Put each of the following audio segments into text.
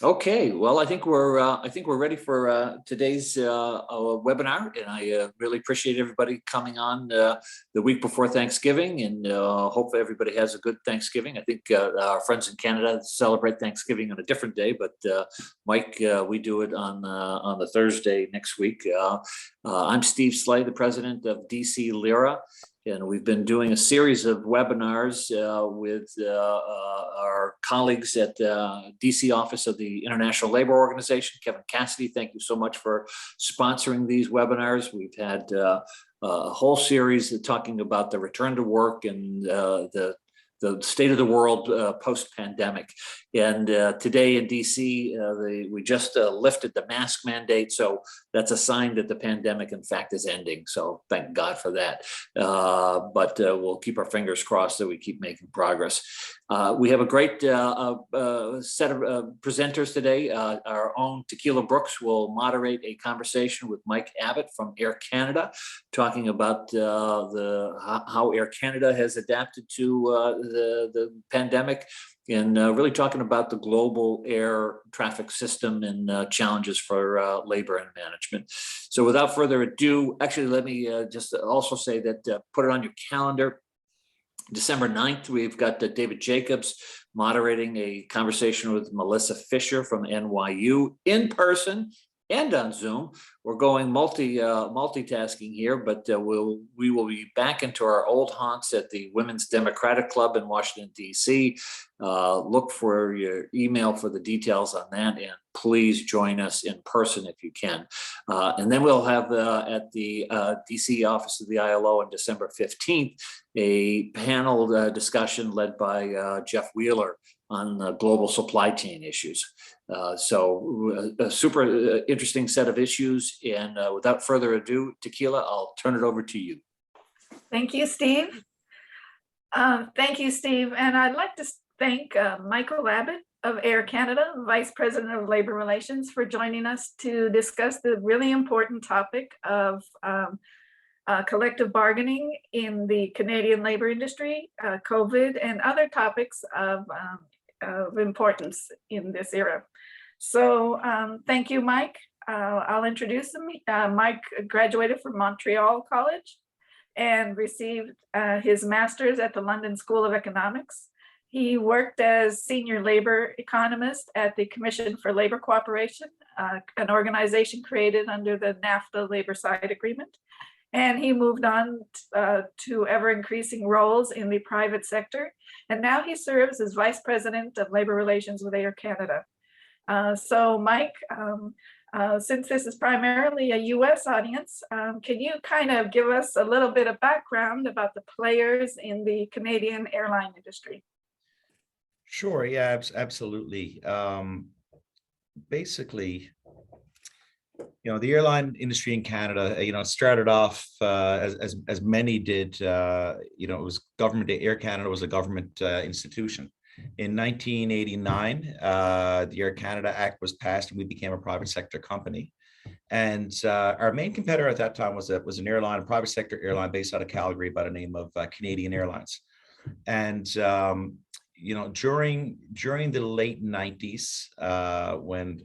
Okay, well, I think we're ready for today's webinar, and I really appreciate everybody coming on the week before Thanksgiving, and hopefully everybody has a good Thanksgiving. I think our friends in Canada celebrate Thanksgiving on a different day, but Mike, we do it on the Thursday next week. I'm Steve Slay, the president of DC Lera. And we've been doing a series of webinars with our colleagues at the DC office of the International Labor Organization. Kevin Cassidy, thank you so much for sponsoring these webinars. We've had a whole series talking about the return to work and the state of the world post-pandemic. And today in DC, we just lifted the mask mandate. So that's a sign that the pandemic, in fact, is ending. So thank God for that. But we'll keep our fingers crossed that we keep making progress. We have a great set of presenters today. Our own Tequila Brooks will moderate a conversation with Mike Abbott from Air Canada, talking about how Air Canada has adapted to the pandemic, and really talking about the global air traffic system and challenges for labor and management. So without further ado, actually, let me just also say that put it on your calendar. December 9th, we've got David Jacobs moderating a conversation with Melissa Fisher from NYU in person and on Zoom. We're going multitasking here, but we will be back into our old haunts at the Women's Democratic Club in Washington, D.C. Look for your email for the details on that, and please join us in person if you can. And then we'll have at the D.C. office of the ILO on December 15th, a panel discussion led by Jeff Wheeler on global supply chain issues. So a super interesting set of issues. And without further ado, Tequila, I'll turn it over to you. Thank you, Steve. Thank you, Steve. And I'd like to thank Michael Abbott of Air Canada, Vice President of Labor Relations, for joining us to discuss the really important topic of collective bargaining in the Canadian labor industry, COVID, and other topics of importance in this era. So thank you, Mike. I'll introduce him. Mike graduated from Montreal College and received his master's at the London School of Economics. He worked as Senior Labor Economist at the Commission for Labor Cooperation, an organization created under the NAFTA Labor Side Agreement. And he moved on to ever-increasing roles in the private sector. And now he serves as Vice President of Labor Relations with Air Canada. So Mike, since this is primarily a US audience, can you kind of give us a little bit of background about the players in the Canadian airline industry? Sure, yeah, absolutely. Basically, the airline industry in Canada, started off as many did. It was government. Air Canada was a government institution. In 1989, the Air Canada Act was passed, and we became a private sector company. And our main competitor at that time was a private sector airline based out of Calgary by the name of Canadian Airlines. And during the late 90s, when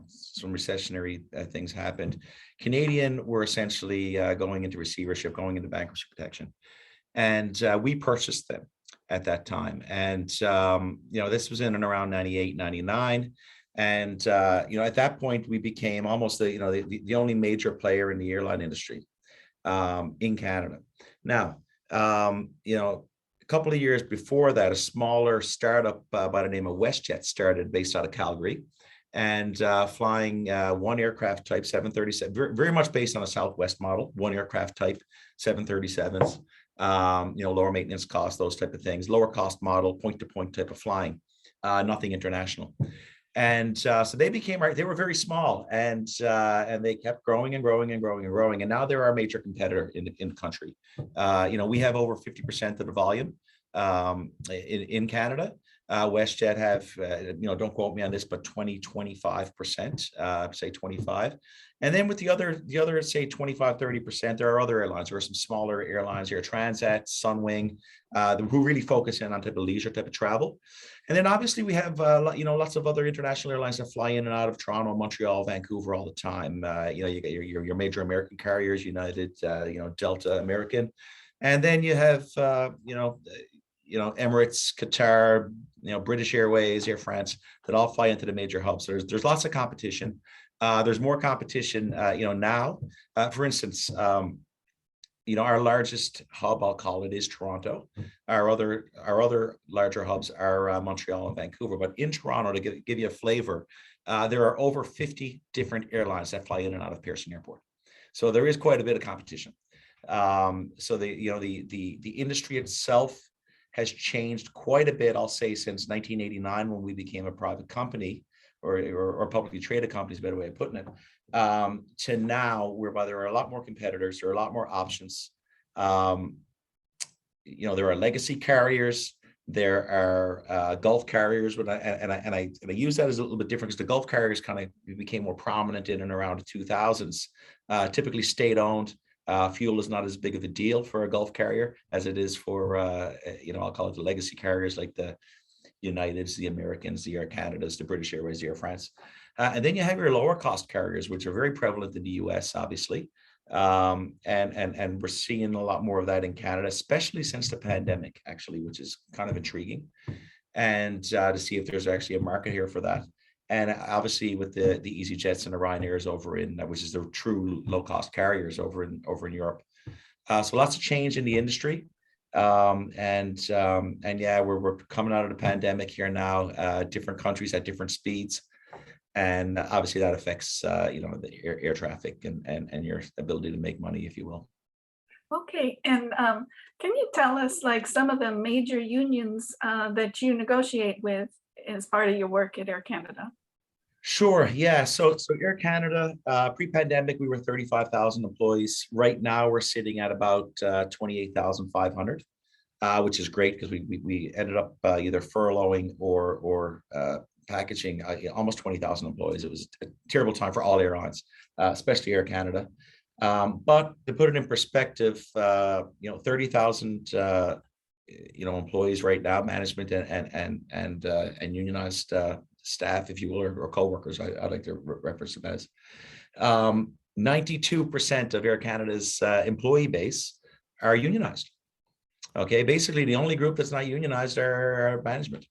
some recessionary things happened, Canadian were essentially going into receivership, going into bankruptcy protection, and we purchased them at that time. And this was in and around 98, 99. And at that point, we became almost the only major player in the airline industry in Canada. Now, a couple of years before that, a smaller startup by the name of WestJet started, based out of Calgary, and flying one aircraft type 737, very much based on a Southwest model, one aircraft type 737s, lower maintenance costs, those type of things, lower cost model, point-to-point type of flying, nothing international. And so they were very small, and they kept growing and growing and growing and growing. And now they're our major competitor in the country. We have over 50% of the volume in Canada. WestJet have, don't quote me on this, but 25%, say 25. And then with the other, say 25, 30%, there are other airlines. There are some smaller airlines, Air Transat, Sunwing, who really focus in on type of leisure type of travel. And then obviously we have, lots of other international airlines that fly in and out of Toronto, Montreal, Vancouver all the time. You get your major American carriers, United, Delta, American. And then you have, Emirates, Qatar, British Airways, Air France, that all fly into the major hubs. So there's lots of competition. There's more competition, now. For instance, our largest hub, I'll call it, is Toronto. Our other larger hubs are Montreal and Vancouver. But in Toronto, to give you a flavor, there are over 50 different airlines that fly in and out of Pearson Airport. So there is quite a bit of competition. So the industry itself has changed quite a bit, I'll say, since 1989, when we became a private company, or publicly traded company is a better way of putting it, to now, whereby there are a lot more competitors, there are a lot more options. There are legacy carriers, there are Gulf carriers, and I use that as a little bit different, because the Gulf carriers kind of became more prominent in and around the 2000s, typically state-owned. Fuel is not as big of a deal for a Gulf carrier as it is for, I'll call it the legacy carriers like the Uniteds, the Americans, the Air Canadas, the British Airways, the Air France. And then you have your lower cost carriers, which are very prevalent in the US, obviously. And we're seeing a lot more of that in Canada, especially since the pandemic, actually, which is kind of intriguing. And to see if there's actually a market here for that. And obviously with the EasyJets and the Ryanairs over in, which is the true low cost carriers over in Europe. So lots of change in the industry. And yeah, we're coming out of the pandemic here now, different countries at different speeds. And obviously that affects, the air traffic and your ability to make money, if you will. Okay, and can you tell us like some of the major unions that you negotiate with as part of your work at Air Canada? Sure. Yeah. So Air Canada, pre-pandemic, we were 35,000 employees. Right now, we're sitting at about 28,500, which is great, because we ended up either furloughing or packaging almost 20,000 employees. It was a terrible time for all airlines, especially Air Canada. But to put it in perspective, 30,000 employees right now, management and unionized staff, if you will, or co-workers, I like to reference them as. 92% of Air Canada's employee base are unionized. Okay, basically the only group that's not unionized are management.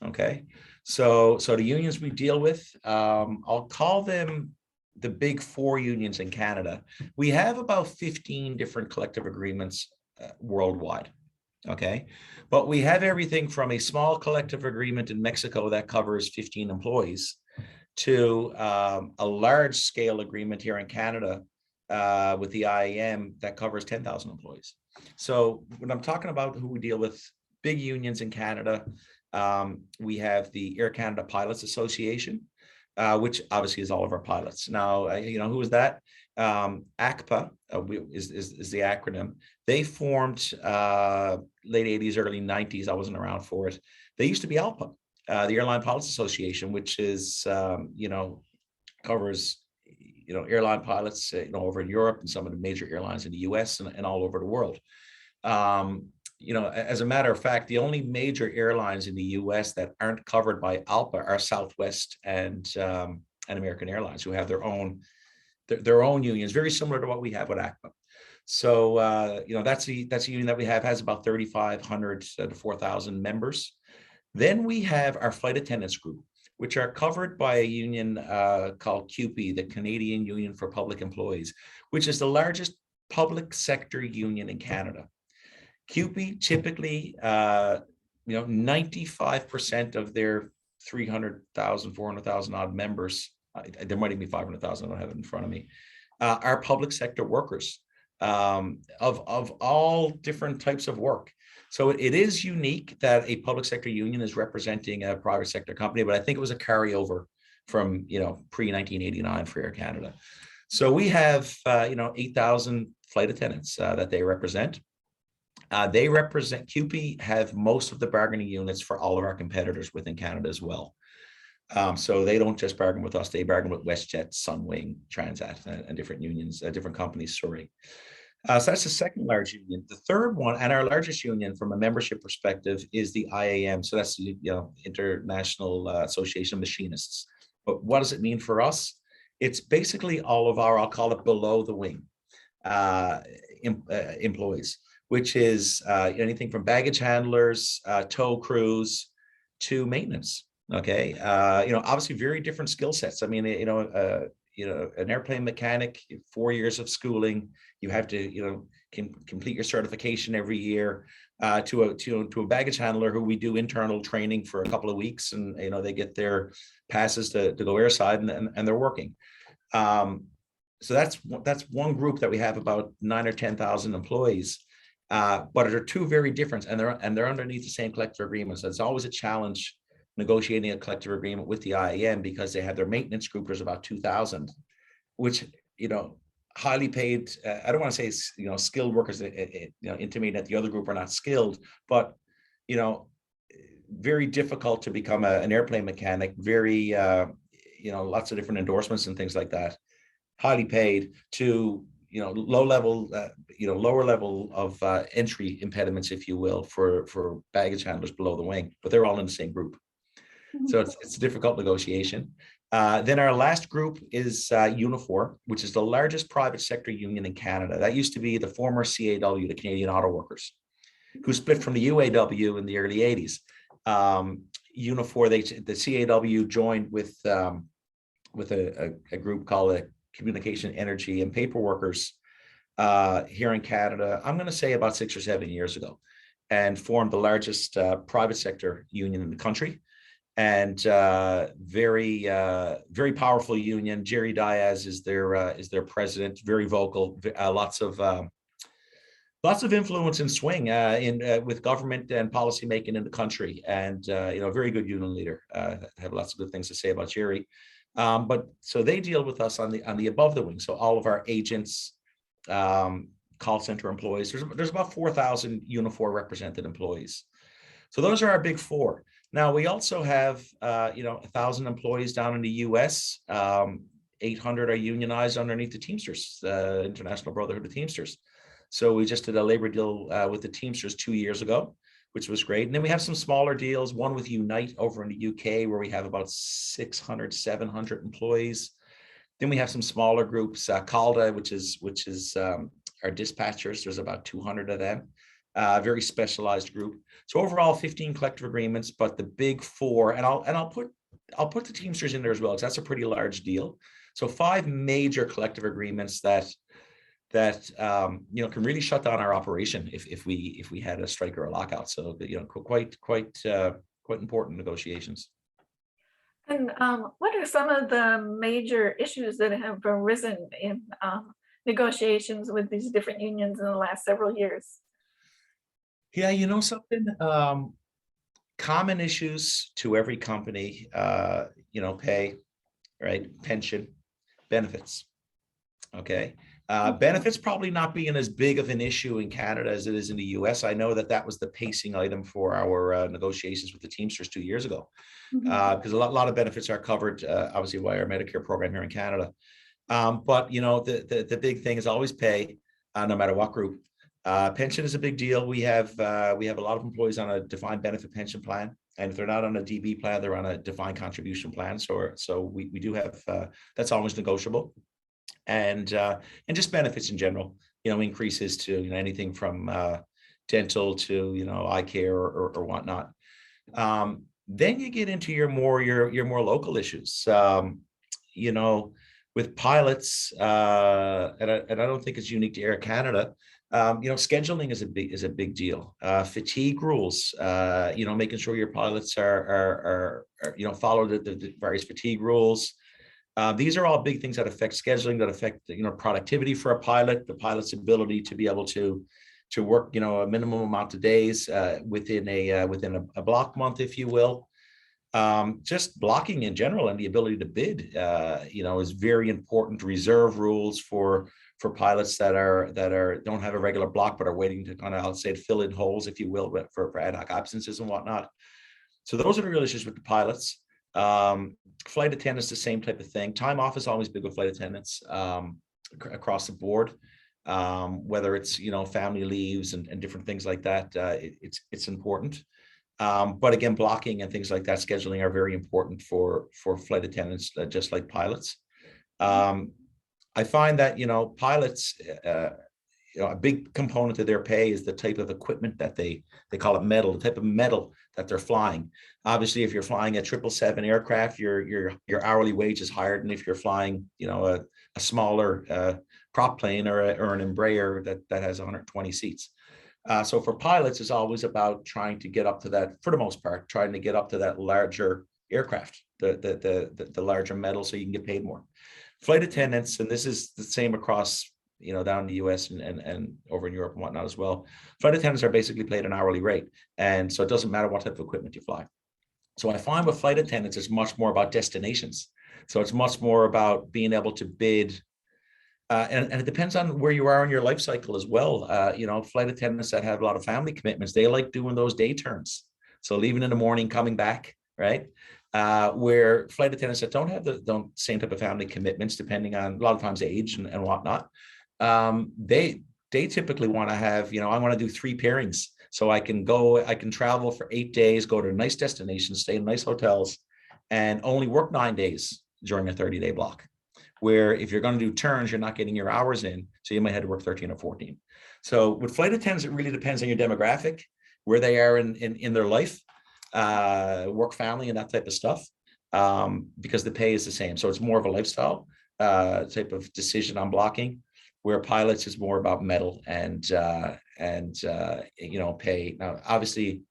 Okay, so the unions we deal with, I'll call them the big four unions in Canada. We have about 15 different collective agreements worldwide. Okay, but we have everything from a small collective agreement in Mexico that covers 15 employees to a large scale agreement here in Canada with the IAM that covers 10,000 employees. So when I'm talking about who we deal with, big unions in Canada, we have the Air Canada Pilots Association, which obviously is all of our pilots. Now, who is that? ACPA is the acronym. They formed late 80s, early 90s. I wasn't around for it. They used to be ALPA, the Airline Pilots Association, which is, covers, airline pilots, over in Europe and some of the major airlines in the US and all over the world. As a matter of fact, the only major airlines in the US that aren't covered by ALPA are Southwest and American Airlines, who have their own unions, very similar to what we have with ACPA. So, that's a union that we have, has about 3,500 to 4,000 members. Then we have our flight attendants group, which are covered by a union called CUPE, the Canadian Union for Public Employees, which is the largest public sector union in Canada. CUPE typically, 95% of their 300,000, 400,000 odd members, there might even be 500,000, I don't have it in front of me, are public sector workers of all different types of work. So it is unique that a public sector union is representing a private sector company, but I think it was a carryover from, pre-1989 for Air Canada. So we have, 8,000 flight attendants that they represent. They represent, QP have most of the bargaining units for all of our competitors within Canada as well. So they don't just bargain with us, they bargain with WestJet, Sunwing, Transat, and different unions, different companies, sorry. So that's the second large union. The third one, and our largest union from a membership perspective, is the IAM. So that's the International Association of Machinists. But what does it mean for us? It's basically all of our, I'll call it below the wing employees, which is anything from baggage handlers, tow crews, to maintenance. Okay, obviously very different skill sets. I mean, an airplane mechanic, 4 years of schooling, you have to, complete your certification every year. To a baggage handler who we do internal training for a couple of weeks, and they get their passes to go airside, and they're working. So that's one group that we have about 9,000 or 10,000 employees. But they're two very different, and they're underneath the same collective agreement. So it's always a challenge negotiating a collective agreement with the IAM, because they have their maintenance group. There's about 2,000, which highly paid. I don't want to say skilled workers. Intimating that the other group are not skilled, but very difficult to become an airplane mechanic. Very lots of different endorsements and things like that. Highly paid to low level, lower level of entry impediments, if you will, for baggage handlers below the wing, but they're all in the same group. So it's a difficult negotiation. Then our last group is Unifor, which is the largest private sector union in Canada. That used to be the former CAW, the Canadian Auto Workers, who split from the UAW in the early 80s. Unifor, the CAW joined with a group called the Communication, Energy, and Paper Workers here in Canada, I'm going to say about 6 or 7 years ago, and formed the largest private sector union in the country. And very powerful union. Jerry Diaz is their president. Very vocal. Lots of influence and swing with government and policy making in the country. And very good union leader. Have lots of good things to say about Jerry. But so they deal with us on the above the wing. So all of our agents, call center employees. There's about 4,000 Unifor represented employees. So those are our big four. Now, we also have, 1,000 employees down in the US, 800 are unionized underneath the Teamsters, International Brotherhood of Teamsters. So we just did a labor deal with the Teamsters 2 years ago, which was great. And then we have some smaller deals, one with Unite over in the UK, where we have about 600, 700 employees. Then we have some smaller groups, CALDA, which is our dispatchers. There's about 200 of them. Very specialized group. So overall, 15 collective agreements, but the big four, and I'll put the Teamsters in there as well, because that's a pretty large deal. So 5 major collective agreements that can really shut down our operation if we had a strike or a lockout. So quite important negotiations. And what are some of the major issues that have arisen in negotiations with these different unions in the last several years? Yeah, something, common issues to every company, pay, right? Pension, benefits, okay? Benefits probably not being as big of an issue in Canada as it is in the US. I know that was the pacing item for our negotiations with the Teamsters 2 years ago, because a lot of benefits are covered, obviously, by our Medicare program here in Canada. But, the big thing is always pay, no matter what group. Pension is a big deal. We have a lot of employees on a defined benefit pension plan, and if they're not on a DB plan, they're on a defined contribution plan. So we do have that's always negotiable, and just benefits in general. Increases to anything from dental to eye care or whatnot. Then you get into your more local issues. With pilots, and I don't think it's unique to Air Canada. Scheduling is a big deal. Fatigue rules, making sure your pilots are follow the various fatigue rules. These are all big things that affect scheduling, that affect productivity for a pilot, the pilot's ability to be able to work a minimum amount of days within a block month, if you will. Just blocking in general and the ability to bid, is very important. Reserve rules for for pilots that don't have a regular block but are waiting to kind of, I'll say, fill in holes, if you will, for ad hoc absences and whatnot. So those are the real issues with the pilots. Flight attendants, the same type of thing. Time off is always big with flight attendants across the board. Whether it's, family leaves and different things like that, it's important. But again, blocking and things like that, scheduling, are very important for flight attendants, just like pilots. I find that, pilots, a big component of their pay is the type of equipment that they call it metal, the type of metal that they're flying. Obviously, if you're flying a 777 aircraft, your hourly wage is higher than if you're flying, a smaller prop plane or an Embraer that has 120 seats. So for pilots, it's always about trying to get up to that, for the most part, trying to get up to that larger aircraft, the larger metal, so you can get paid more. Flight attendants, and this is the same across, down in the US and over in Europe and whatnot as well. Flight attendants are basically paid an hourly rate. And so it doesn't matter what type of equipment you fly. So I find with flight attendants, it's much more about destinations. So it's much more about being able to bid. And it depends on where you are in your life cycle as well. Flight attendants that have a lot of family commitments, they like doing those day turns. So leaving in the morning, coming back, right? Where flight attendants that don't have the same type of family commitments, depending on a lot of times age and whatnot, they typically want to have, I want to do 3 pairings. So I can travel for 8 days, go to nice destinations, stay in nice hotels, and only work 9 days during a 30-day block. Where if you're going to do turns, you're not getting your hours in, so you might have to work 13 or 14. So with flight attendants, it really depends on your demographic, where they are in their life, work, family, and that type of stuff, because the pay is the same. So it's more of a lifestyle type of decision on blocking, where pilots is more about metal and pay. Now, obviously,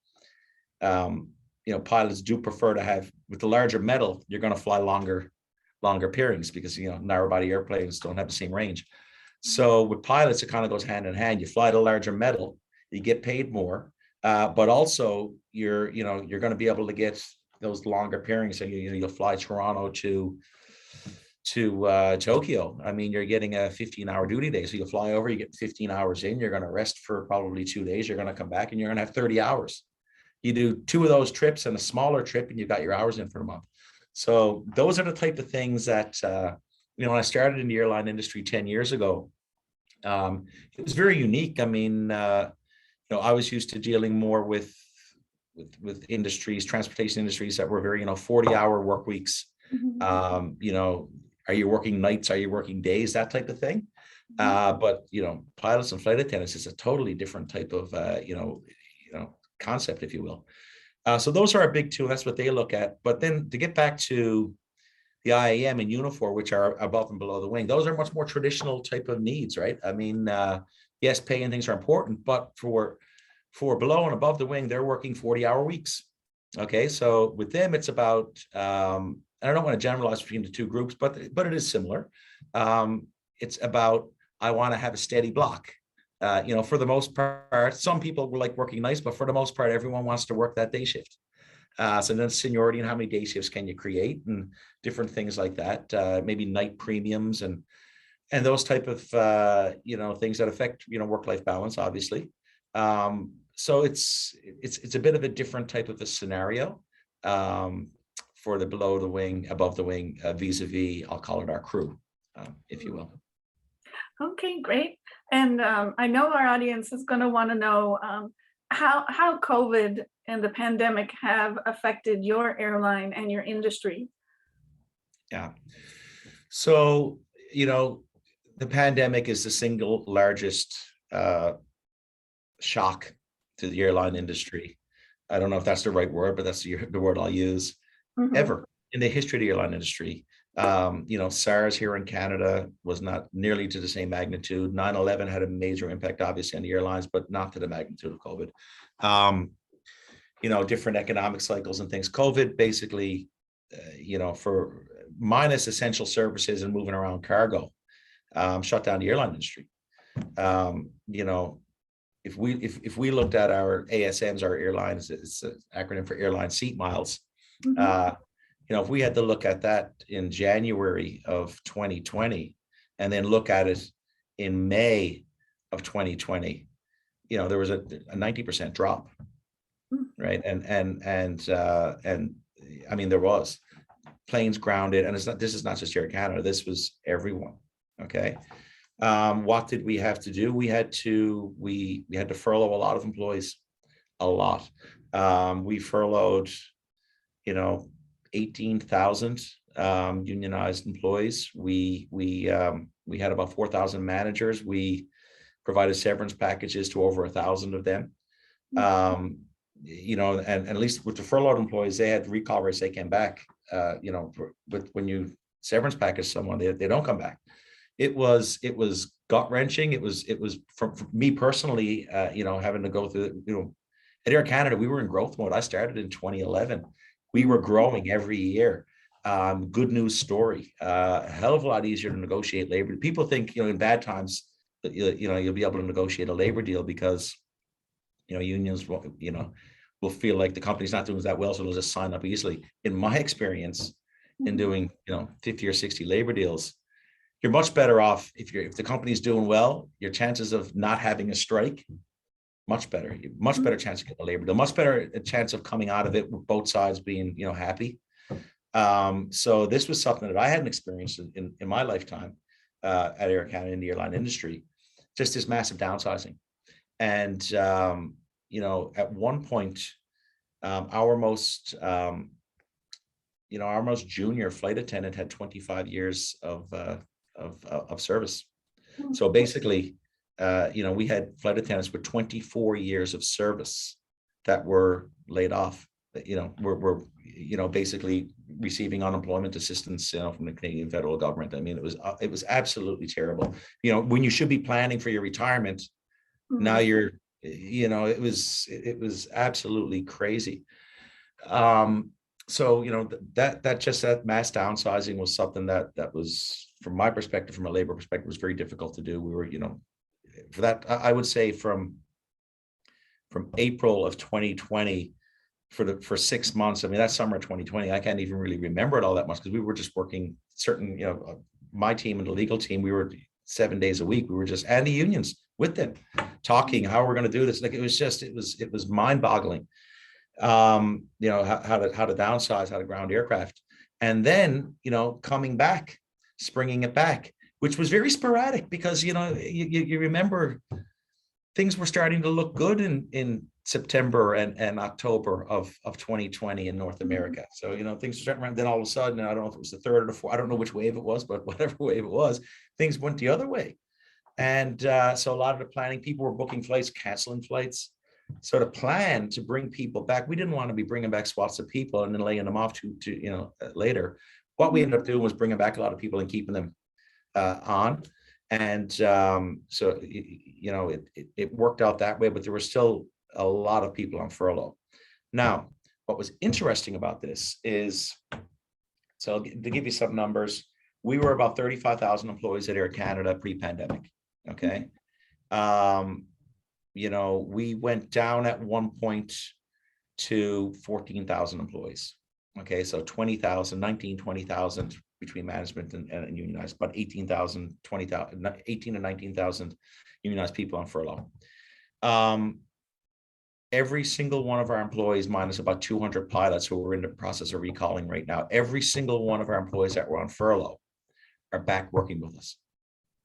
pilots do prefer to have, with the larger metal, you're going to fly longer pairings because, narrow body airplanes don't have the same range. So with pilots, it kind of goes hand in hand. You fly the larger metal, you get paid more, but also you're going to be able to get those longer pairings. So you'll fly Toronto to Tokyo. I mean, you're getting a 15-hour duty day. So you fly over, you get 15 hours in, you're going to rest for probably 2 days. You're going to come back and you're going to have 30 hours. You do 2 of those trips and a smaller trip and you've got your hours in for the month. So those are the type of things that, when I started in the airline industry 10 years ago, it was very unique. I mean, I was used to dealing more with industries, transportation industries that were very, 40-hour work weeks. Are you working nights? Are you working days? That type of thing. But, pilots and flight attendants is a totally different type of, concept, if you will. So those are our big 2. That's what they look at. But then to get back to the IAM and Unifor, which are above and below the wing, those are much more traditional type of needs, right? I mean, yes, pay and things are important, but for below and above the wing, they're working 40-hour weeks. Okay, so with them, it's about, I don't want to generalize between the 2 groups, but it is similar. It's about, I want to have a steady block. For the most part, some people will like working nights, but for the most part, everyone wants to work that day shift. So then seniority and how many day shifts can you create and different things like that, maybe night premiums and those type of, things that affect, work-life balance, obviously. So it's a bit of a different type of a scenario for the below the wing, above the wing, vis-a-vis, I'll call it our crew, if you will. Okay, great. And I know our audience is going to want to know how COVID and the pandemic have affected your airline and your industry. Yeah. So, the pandemic is the single largest shock to the airline industry. I don't know if that's the right word, but that's the word I'll use, ever in the history of the airline industry. SARS here in Canada was not nearly to the same magnitude. 9/11 had a major impact, obviously, on the airlines, but not to the magnitude of COVID. Different economic cycles and things. COVID basically, for minus essential services and moving around cargo, shut down the airline industry. If we looked at our ASMs, our airlines, it's an acronym for airline seat miles. If we had to look at that in January of 2020 and then look at it in May of 2020, there was a 90% drop, right? And I mean, there was planes grounded, and this is not just Air Canada, this was everyone. Okay. What did we have to do? We had to furlough a lot of employees, a lot. We furloughed, 18,000 unionized employees. We had about 4,000 managers. We provided severance packages to over 1,000 of them. And at least with the furloughed employees, they had recall rates. They came back. But when you severance package someone, they don't come back. It was gut wrenching. It was for me personally, having to go through. At Air Canada, we were in growth mode. I started in 2011. We were growing every year. Good news story. A hell of a lot easier to negotiate labor. People think, in bad times, that you'll be able to negotiate a labor deal because, unions will feel like the company's not doing that well, so they'll just sign up easily. In my experience, in doing 50 or 60 labor deals, you're much better off if the company's doing well. Your chances of not having a strike, much better chance of getting a labor deal, much better a chance of coming out of it with both sides being happy. So this was something that I hadn't experienced in my lifetime at Air Canada in the airline industry, just this massive downsizing. And at one point, our most junior flight attendant had 25 years of service. So basically, we had flight attendants with 24 years of service that were laid off. Were basically receiving unemployment assistance, from the Canadian federal government. I mean, it was absolutely terrible. When you should be planning for your retirement, now you're, it was absolutely crazy. So that mass downsizing was something that was, from my perspective, from a labor perspective, was very difficult to do. We were, for that, I would say from April of 2020 for 6 months. I mean, that summer of 2020, I can't even really remember it all that much because we were just working certain, my team and the legal team, we were 7 days a week. We were just, and the unions with them, talking how we're going to do this. Like, it was mind boggling. How to downsize, how to ground aircraft, and then coming back, springing it back, which was very sporadic because you remember things were starting to look good in September and October of 2020 in North America. So things started around. Then all of a sudden, I don't know if it was the third or the fourth, I don't know which wave it was, but whatever wave it was, things went the other way. And so a lot of the planning, people were booking flights, canceling flights. So the plan to bring people back, we didn't want to be bringing back swaths of people and then laying them off to later. What we ended up doing was bringing back a lot of people and keeping them on. And so it worked out that way, but there were still a lot of people on furlough. Now, what was interesting about this is, so to give you some numbers, we were about 35,000 employees at Air Canada pre-pandemic. Okay. We went down at one point to 14,000 employees. Okay, so 20,000 between management and unionized, about 18,000, 20,000, 18 to 19,000 unionized people on furlough. Every single one of our employees, minus about 200 pilots who we're in the process of recalling right now, every single one of our employees that were on furlough are back working with us.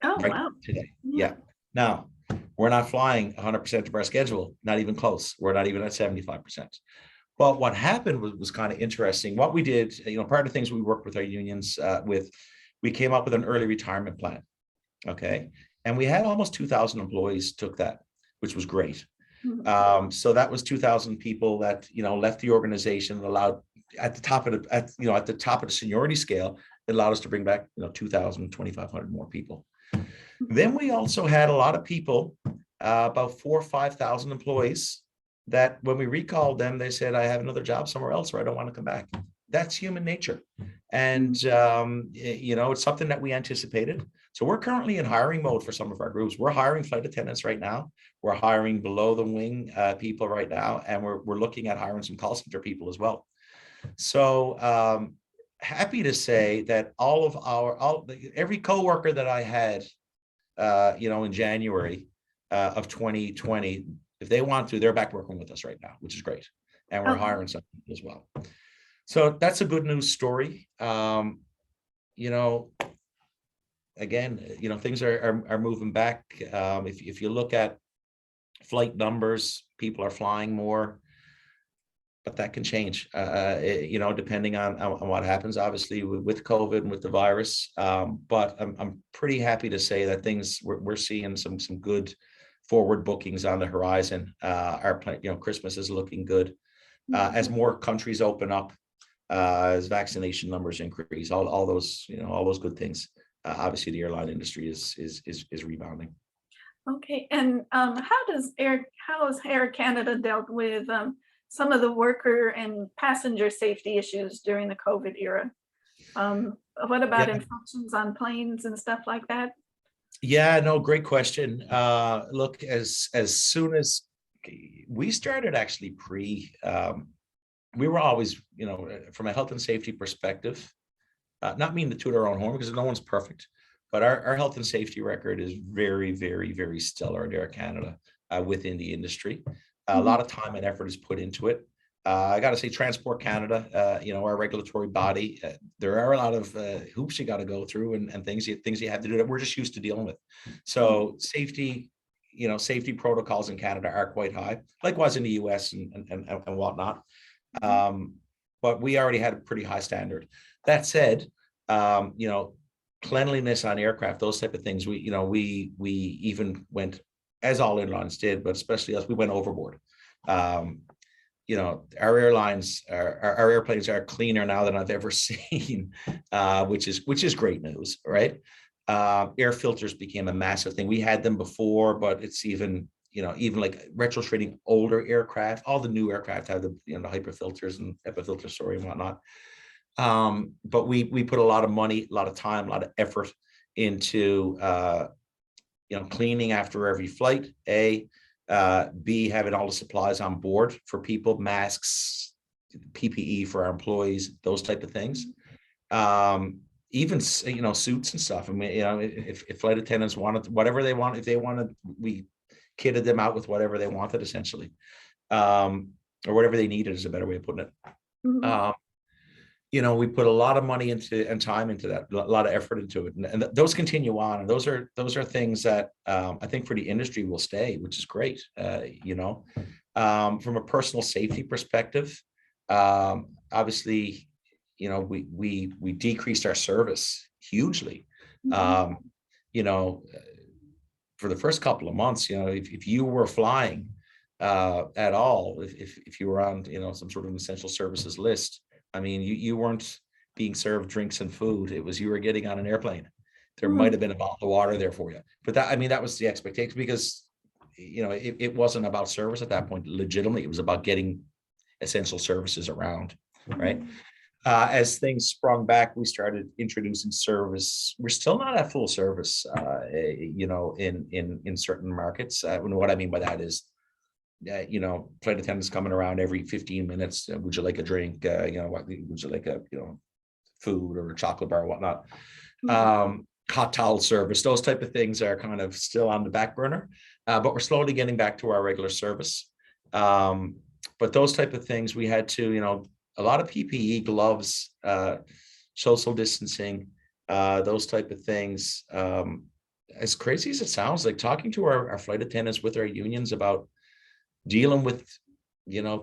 Oh, right wow. Today. Yeah. Now, we're not flying 100% of our schedule, not even close. We're not even at 75%. But what happened was kind of interesting. What we did, part of the things we worked with our unions we came up with an early retirement plan. Okay. And we had almost 2,000 employees took that, which was great. So that was 2,000 people that, left the organization, allowed at the top of the seniority scale, it allowed us to bring back, 2,000, 2,500 more people. Then we also had a lot of people, about 4,000 or 5,000 employees that when we recalled them, they said, I have another job somewhere else or I don't want to come back. That's human nature. And, it's something that we anticipated. So we're currently in hiring mode for some of our groups. We're hiring flight attendants right now. We're hiring below the wing people right now. And we're looking at hiring some call center people as well. So happy to say that every coworker that I had in January of 2020, if they want to, they're back working with us right now, which is great. And we're Okay. hiring some as well. So that's a good news story. Again, things are moving back. If you look at flight numbers, people are flying more, but that can change, depending on what happens, obviously, with COVID and with the virus. But I'm pretty happy to say that we're seeing some good forward bookings on the horizon. Christmas is looking good as more countries open up, as vaccination numbers increase, all those good things. Obviously, the airline industry is rebounding. Okay, and how has Air Canada dealt with some of the worker and passenger safety issues during the COVID era? What about infections on planes and stuff like that? Yeah, no, great question. Look, as soon as we started, actually we were always, from a health and safety perspective, not meaning to toot our own horn because no one's perfect, but our health and safety record is very, very, very stellar at Air Canada within the industry. A lot of time and effort is put into it. I got to say, Transport Canada, our regulatory body, there are a lot of hoops you got to go through and things you have to do that we're just used to dealing with. So safety protocols in Canada are quite high, likewise in the US and whatnot. But we already had a pretty high standard. That said, cleanliness on aircraft, those type of things, we even went, as all airlines did, but especially us, we went overboard. Our airlines, our airplanes are cleaner now than I've ever seen, which is great news, right? Air filters became a massive thing. We had them before, but it's even like retrofitting older aircraft. All the new aircraft have the HEPA filters and HEPA filter story and whatnot. But we put a lot of money, a lot of time, a lot of effort into cleaning after every flight. B, having all the supplies on board for people, masks, PPE for our employees, those type of things. Even suits and stuff. I mean, if flight attendants wanted whatever they want, we kitted them out with whatever they wanted, essentially, or whatever they needed is a better way of putting it. We put a lot of money and time into that, a lot of effort into it, and those continue on. And those are things that I think for the industry will stay, which is great. From a personal safety perspective, obviously, we decreased our service hugely. For the first couple of months, if you were flying at all, if you were on some sort of essential services list, I mean, you weren't being served drinks and food. It was you were getting on an airplane. There might have been a bottle of water there for you, but that was the expectation, because it wasn't about service at that point. Legitimately, it was about getting essential services around, right? As things sprung back, we started introducing service. We're still not at full service, in certain markets. What I mean by that is, flight attendants coming around every 15 minutes. Would you like a drink? Would you like a food or a chocolate bar or whatnot? Hot towel service. Those type of things are kind of still on the back burner, but we're slowly getting back to our regular service. But those type of things, we had to, a lot of PPE, gloves, social distancing, those type of things. As crazy as it sounds, like talking to our flight attendants with our unions about dealing with,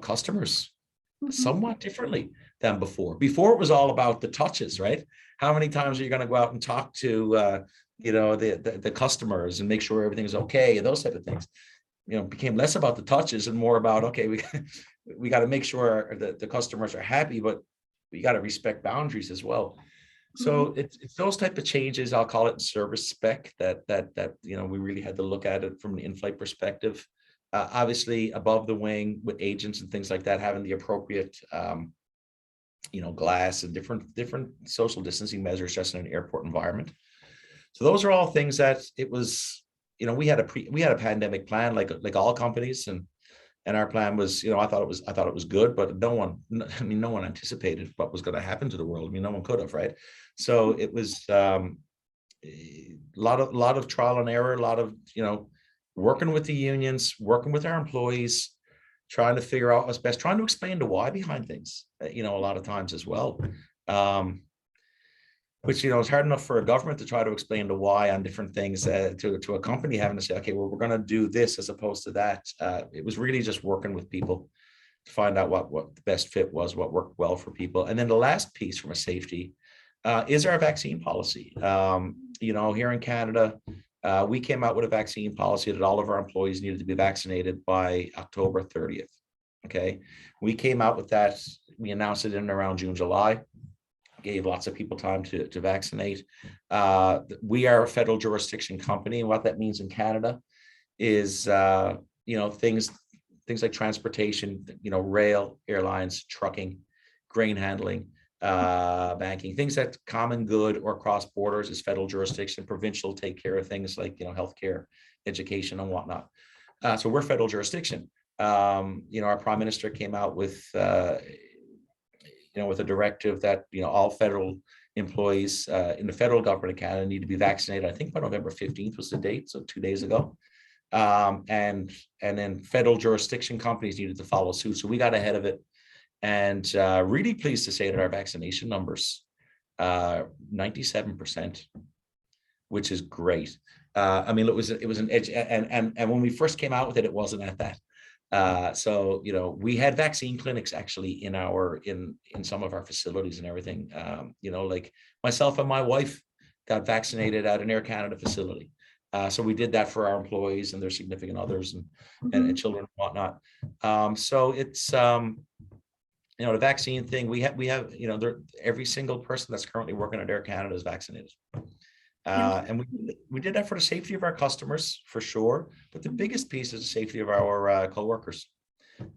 customers somewhat differently than before. Before it was all about the touches, right? How many times are you going to go out and talk to, the customers and make sure everything's okay, and those type of things. Became less about the touches and more about, okay, we got to make sure that the customers are happy, but we got to respect boundaries as well. So it's those type of changes, I'll call it service spec, that we really had to look at it from an in-flight perspective. Obviously above the wing with agents and things like that, having the appropriate glass and different social distancing measures just in an airport environment. So those are all things that it was, we had a pandemic plan like all companies, and our plan was, I thought it was good, but no one anticipated what was going to happen to the world. I mean, no one could have, right? So it was lot of trial and error, a lot of, working with the unions, working with our employees, trying to figure out what's best, trying to explain the why behind things, a lot of times as well. Which, it's hard enough for a government to try to explain the why on different things to a company, having to say, okay, well, we're going to do this as opposed to that. It was really just working with people to find out what the best fit was, what worked well for people. And then the last piece from a safety is our vaccine policy. Here in Canada, we came out with a vaccine policy that all of our employees needed to be vaccinated by October 30th. Okay. We came out with that. We announced it in around June, July. Gave lots of people time to vaccinate. We are a federal jurisdiction company, and what that means in Canada is, things like transportation, rail, airlines, trucking, grain handling, banking, things that common good or cross borders is federal jurisdiction. Provincial take care of things like healthcare, education, and whatnot. So we're federal jurisdiction. Our prime minister came out with with a directive that all federal employees in the federal government of Canada need to be vaccinated. I think by November 15th was the date, so 2 days ago. And then federal jurisdiction companies needed to follow suit. So we got ahead of it, and really pleased to say that our vaccination numbers 97%, which is great. It was an edge, and when we first came out with it, it wasn't at that. So we had vaccine clinics actually in some of our facilities and everything. Like myself and my wife got vaccinated at an Air Canada facility. So we did that for our employees and their significant others and children and whatnot. So it's the vaccine thing. We have every single person that's currently working at Air Canada is vaccinated. And we did that for the safety of our customers, for sure. But the biggest piece is the safety of our co-workers.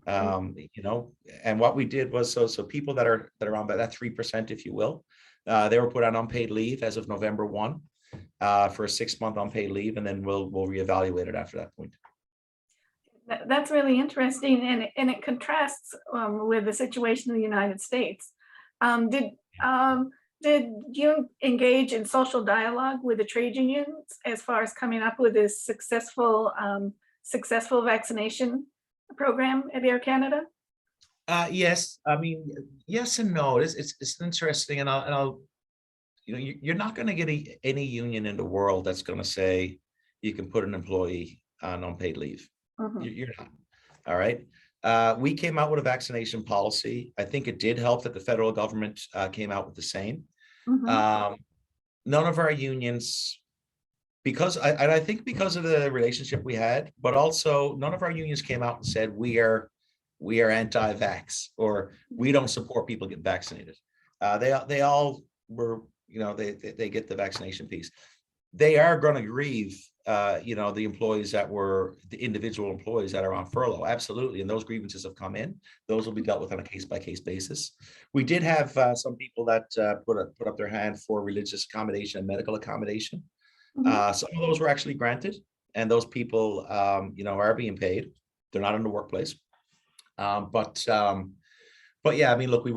And what we did was, so people that are on that 3%, if you will, they were put on unpaid leave as of November 1 for a 6-month unpaid leave, and then we'll reevaluate it after that point. That's really interesting, and it contrasts with the situation in the United States. Did you engage in social dialogue with the trade unions as far as coming up with this successful vaccination program at Air Canada? Yes, yes and no. It's interesting, and I'll you're not going to get any union in the world that's going to say you can put an employee on unpaid leave. You're not. All right. We came out with a vaccination policy. I think it did help that the federal government came out with the same. None of our unions, I think because of the relationship we had, but also none of our unions came out and said we are anti-vax or we don't support people getting vaccinated. They all were, they get the vaccination piece. They are going to grieve, the employees the individual employees that are on furlough. Absolutely. And those grievances have come in. Those will be dealt with on a case-by-case basis. We did have some people that put up their hand for religious accommodation and medical accommodation. Some of those were actually granted, and those people, are being paid. They're not in the workplace. But yeah, look, we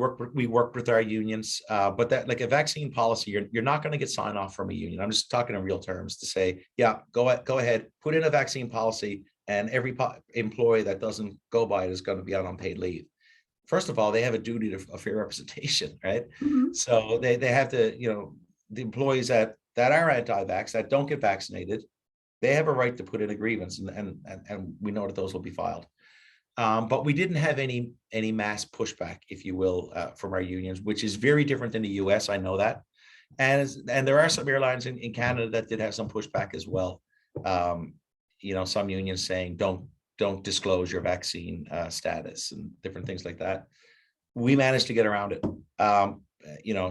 work with our unions, but that, like a vaccine policy, you're not going to get sign off from a union. I'm just talking in real terms to say, yeah, go ahead, put in a vaccine policy, and every employee that doesn't go by it is going to be on unpaid leave. First of all, they have a duty of fair representation, right? So they have to, the employees that are anti-vax, that don't get vaccinated, they have a right to put in a grievance, and we know that those will be filed. But we didn't have any mass pushback, if you will, from our unions, which is very different than the US. I know that. And there are some airlines in Canada that did have some pushback as well. Some unions saying, don't disclose your vaccine status and different things like that. We managed to get around it.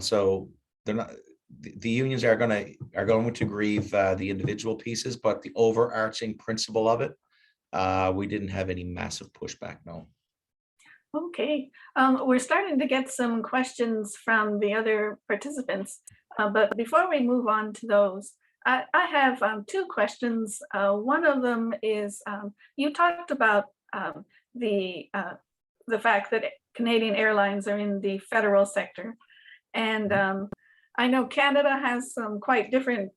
So they're not, the unions are going to grieve the individual pieces, but the overarching principle of it, we didn't have any massive pushback, no. Okay, we're starting to get some questions from the other participants, but before we move on to those, I have 2 questions. One of them is, you talked about the fact that Canadian airlines are in the federal sector, and I know Canada has some quite different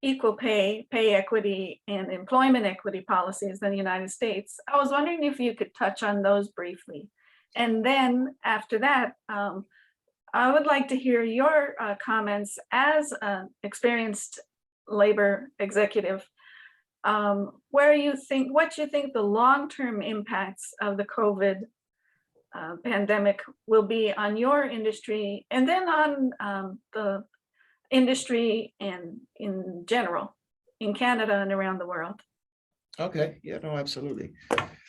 equal pay equity, and employment equity policies than the United States. I was wondering if you could touch on those briefly. And then after that, I would like to hear your comments as an experienced labor executive, what you think the long-term impacts of the COVID pandemic will be on your industry, and then on the industry and in general in Canada and around the world. Okay, yeah, no, absolutely.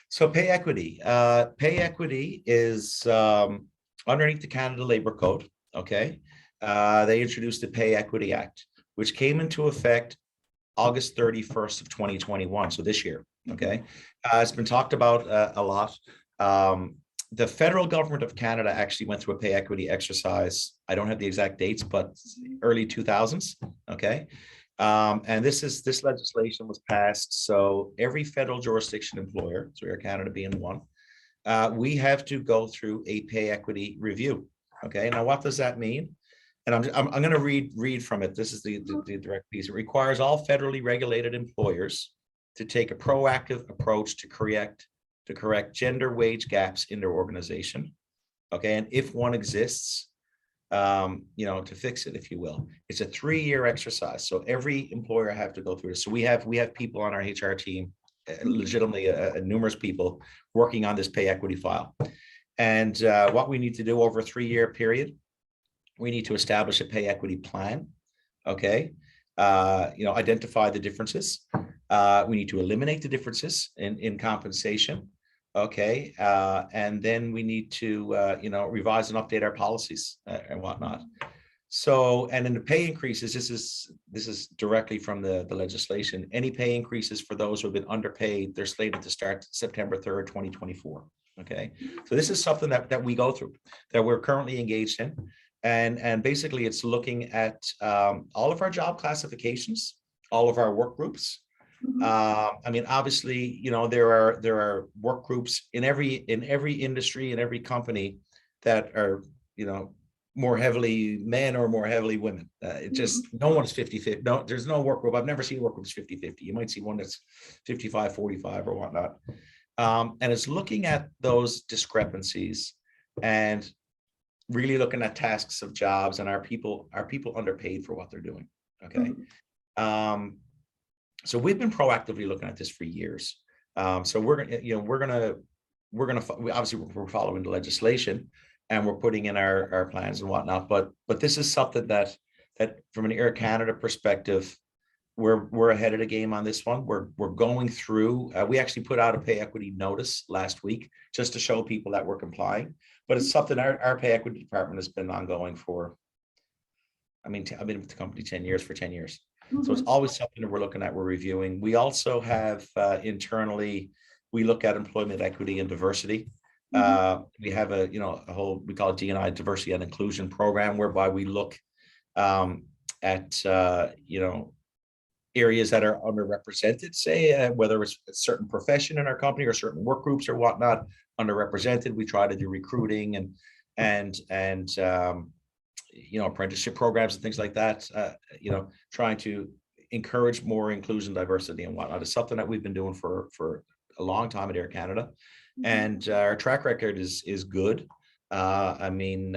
So pay equity. Pay equity is underneath the Canada Labor Code, okay? They introduced the Pay Equity Act, which came into effect August 31st of 2021, so this year, okay? It's been talked about a lot. The federal government of Canada actually went through a pay equity exercise. I don't have the exact dates, but early 2000s, okay? And this legislation was passed. So every federal jurisdiction employer, so Air Canada being one, we have to go through a pay equity review. Okay, now what does that mean? And I'm going to read from it. This is the direct piece. It requires all federally regulated employers to take a proactive approach to correct gender wage gaps in their organization. Okay, and if one exists, to fix it, if you will. It's a 3-year exercise. So every employer have to go through this. So we have people on our HR team, legitimately numerous people working on this pay equity file. And what we need to do over a 3-year period, we need to establish a pay equity plan. Okay. Identify the differences. We need to eliminate the differences in compensation. Okay, and then we need to, revise and update our policies and whatnot. So, and in the pay increases, this is directly from the legislation. Any pay increases for those who have been underpaid, they're slated to start September 3rd, 2024. Okay, so this is something that we go through, that we're currently engaged in, and basically it's looking at all of our job classifications, all of our work groups. I mean, obviously, there are work groups in every industry, in every company that are, more heavily men or more heavily women. It just, no one is 50-50. No, there's no work group. I've never seen a work group that's 50-50. You might see one that's 55-45 or whatnot. And it's looking at those discrepancies and really looking at tasks of jobs and are people underpaid for what they're doing. Okay. So we've been proactively looking at this for years. So we're following the legislation, and we're putting in our plans and whatnot. But this is something that from an Air Canada perspective, we're ahead of the game on this one. We're going through. We actually put out a pay equity notice last week just to show people that we're complying. But it's something our pay equity department has been ongoing for. I mean, I've been with the company 10 years. So it's always something that we're looking at, we're reviewing. We also have internally, we look at employment equity and diversity. We have a whole, we call it D&I, diversity and inclusion program, whereby we look at, areas that are underrepresented, say, whether it's a certain profession in our company or certain work groups or whatnot, underrepresented. We try to do recruiting and apprenticeship programs and things like that, trying to encourage more inclusion, diversity and whatnot. It's something that we've been doing for a long time at Air Canada, and our track record is good. I mean,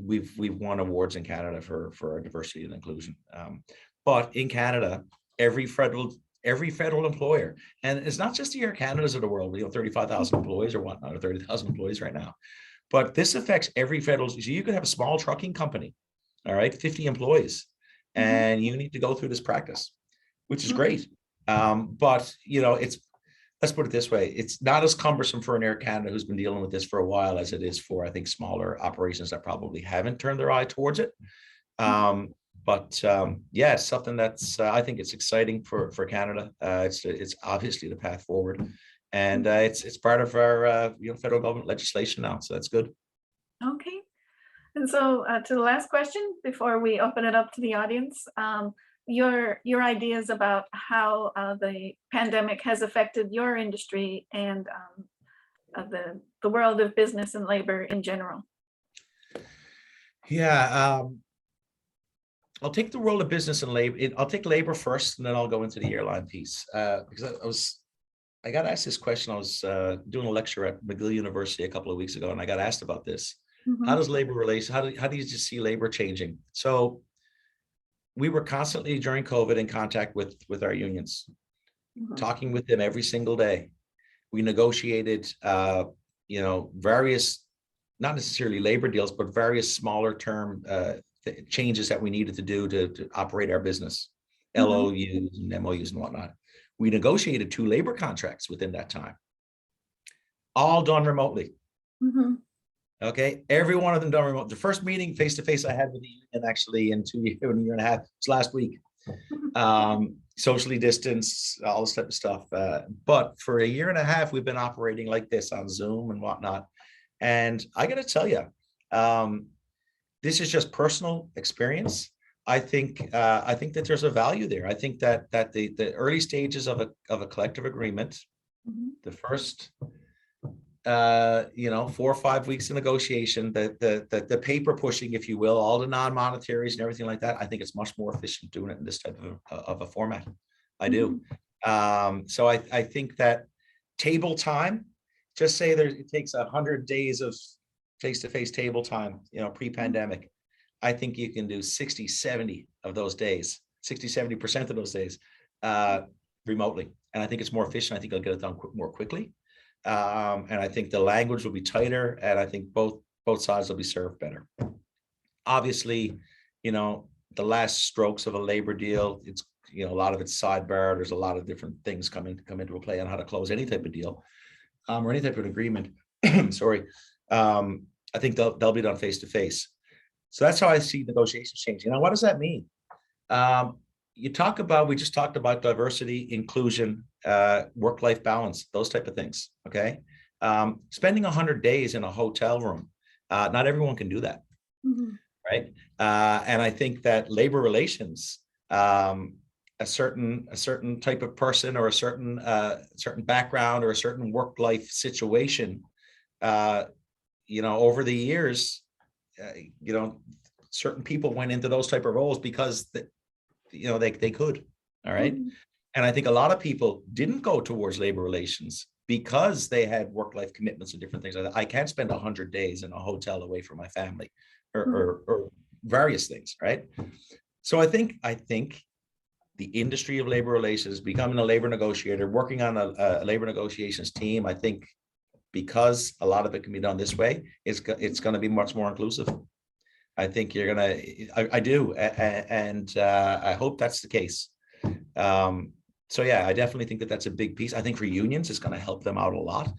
we've won awards in Canada for our diversity and inclusion. But in Canada, every federal employer, and it's not just the Air Canadas of the world, 35,000 employees or whatnot, or 30,000 employees right now. But this affects every federal. So you could have a small trucking company, all right, 50 employees, and you need to go through this practice, which is great. But let's put it this way: it's not as cumbersome for an Air Canada who's been dealing with this for a while as it is for, I think, smaller operations that probably haven't turned their eye towards it. But yeah, it's something that's I think it's exciting for Canada. It's obviously the path forward. And it's part of our federal government legislation now, so that's good. Okay, and so to the last question before we open it up to the audience, your ideas about how the pandemic has affected your industry and the world of business and labor in general. Yeah, I'll take the role of business and labor. I'll take labor first, and then I'll go into the airline piece. Because I got asked this question. I was doing a lecture at McGill University a couple of weeks ago, and I got asked about this. How does labor relate? How do you just see labor changing? So we were constantly during COVID in contact with our unions, talking with them every single day. We negotiated, various, not necessarily labor deals, but various smaller term changes that we needed to do to operate our business, LOUs and MOUs and whatnot. We negotiated 2 labor contracts within that time, all done remotely. Okay, every one of them done remote. The first meeting face-to-face I had with the union actually in a year and a half, was last week. Socially distanced, all this type of stuff. But for a year and a half, we've been operating like this on Zoom and whatnot. And I got to tell you, this is just personal experience. I think that there's a value there. I think that the early stages of a collective agreement, the first 4 or 5 weeks of negotiation, the paper pushing, if you will, all the non-monetaries and everything like that, I think it's much more efficient doing it in this type of a format. I do. So I think that table time, just say it takes 100 days of face-to-face table time, pre-pandemic. I think you can do 60, 70 of those days, 60, 70% of those days remotely. And I think it's more efficient. I think I'll get it done more quickly. And I think the language will be tighter, and I think both sides will be served better. Obviously, the last strokes of a labor deal, it's a lot of it's sidebar. There's a lot of different things come into play on how to close any type of deal, or any type of agreement. Sorry, I think they'll be done face to face. So that's how I see negotiations changing. Now, what does that mean? We just talked about diversity, inclusion, work-life balance, those type of things, okay? Spending 100 days in a hotel room, not everyone can do that, right? And I think that labor relations, a certain type of person or a certain background or a certain work-life situation, over the years, certain people went into those type of roles because they could, all right? And I think a lot of people didn't go towards labor relations because they had work-life commitments and different things like that. I can't spend 100 days in a hotel away from my family or various things, right? So I think the industry of labor relations, becoming a labor negotiator, working on a labor negotiations team, I think because a lot of it can be done this way, it's going to be much more inclusive. I think I do. And I hope that's the case. So yeah, I definitely think that that's a big piece. I think for unions, it's going to help them out a lot,